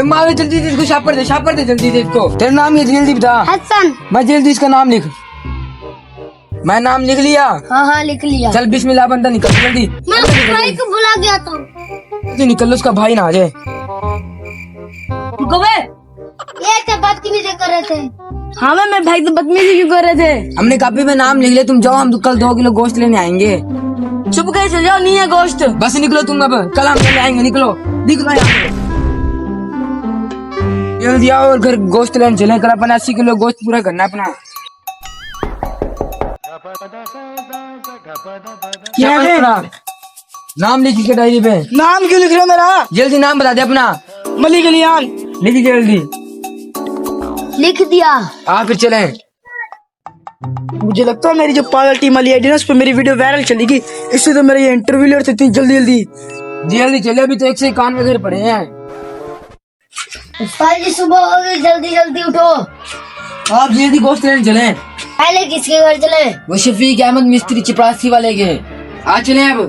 मावे जल्दी से इसको शापर दे जल्दी से इसको। तेरा नाम ये जल्दी बता। हसन। मैं जल्दी इसका नाम लिख। मैं नाम लिख लिया। हाँ लिख लिया। चल बिस्मिल्लाह बंदा निकल जल्दी। मैं भाई को बुला गया था। तू निकल लो, उसका भाई ना आ जाए। ये क्या बदतमीजी कर रहे थे? हाँ मेरे भाई तो बदतमीजी क्यों कर रहे थे? हमने कॉपी में नाम लिख लिया, तुम जाओ, हम कल 2 किलो गोश्त लेने आएंगे। चुप कर चल जाओ, नहीं है गोश्त। बस निकलो तुम, अब कल हम लेने आएंगे। निकलो यहाँ से। जल्दी आओ और घर गोश्त लेने चले। कल अपना 80 किलो गोश्त पूरा करना अपना। क्या है? नाम लिख के डायरी पे। नाम क्यों लिख रहे हो मेरा? जल्दी नाम बता दे अपना। मलिक अलियान। लिख जल्दी। लिख दिया। आ फिर चले। मुझे लगता है मेरी जो पागल टीम वाली आईडी ना, उस पर मेरी वीडियो वायरल चलेगी, इससे तो मेरा ये इंटरव्यू ले सकती। जल्दी जल्दी चले, अभी तो 1 से 91 घर पड़े हैं। उस्ताद जी सुबह हो गई, जल्दी जल्दी उठो। आप जल्दी गोश्त लेने चले। पहले किसके घर चले? वो शफीक अहमद मिस्त्री चपरासी वाले के। आ चले अब।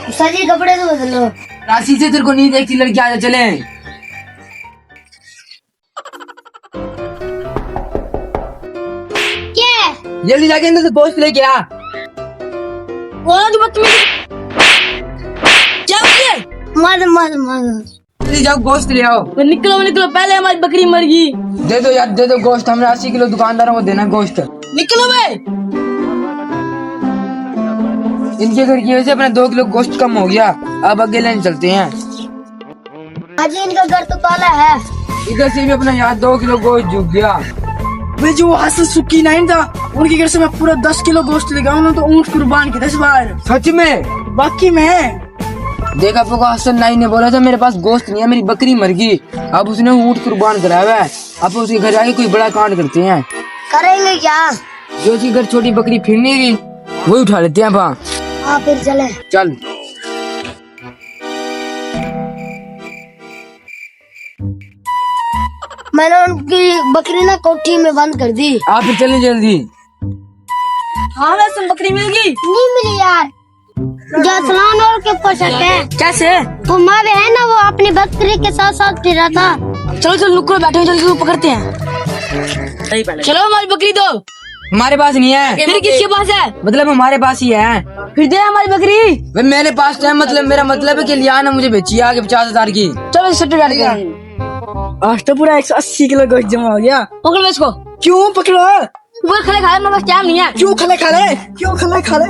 उस्ताद जी कपड़े तो बदलो। राशि से तेरे को नहीं देखती लड़की, आ जा चले। क्या? जल्दी जाके अंदर से गोश्त लेके आ। कौन तू बदतमीजी? क्या हुआ? मार जल्दी जाओ गोश्त ले आओ। निकलो पहले हमारी बकरी मर गई। दे दो यार, दे दो गोश्त। हमने 80 किलो दुकानदारों को देना गोश्त। निकलो भाई। इनके घर की वजह से अपना 2 किलो गोश्त कम हो गया। अब आगे लेने चलते हैं। आज इनका घर तो काला है। इधर से भी अपना यहाँ 2 किलो गोश्त झुक गया। वे जो हसन सुक्की नाइन था, उनके घर से मैं पूरा 10 किलो गोश्त लेगा। उन्होंने तो ऊँट कुर्बान किया 10 बार। सच में? बाकी में देखा आपको हसन नाई ने बोला था मेरे पास गोश्त नहीं है, मेरी बकरी मर गई। अब उसने ऊँट कुर्बान कराया हुआ है। अब उसके घर जाके कोई बड़ा कांड करते हैं। करेंगे क्या? जो उसके घर छोटी बकरी फिर नहीं रही, वही उठा लेते हैं। वहाँ हाँ फिर चले। चल। मैंने उनकी बकरी ना कोठी में बंद कर दी। आप फिर चले जल्दी। हाँ वैसे बकरी मिल गई। नहीं मिली यार। जसलान और के ऊपर शक है। कैसे? वो मावे है ना, वो अपनी बकरी के साथ साथ फिर रहा था। चलो नुक्कड़ बैठे जल्दी पकड़ते हैं। चलो हमारी बकरी दो। हमारे पास नहीं है। फिर किसके पास है? मतलब हमारे पास ही है। फिर दे हमारी बकरी। भाई मेरे पास है, मतलब मेरा मतलब है कि लिया ना मुझे बेची आगे 50,000 की। चलो सर्टिफिकेट कर। आज तो पूरा 180 किलो गोश्त जमा हो गया। पकड़ो इसको। क्यों पकड़ो? वो खले खा ले, मेरे पास टाइम नहीं है। क्यों खले खा ले?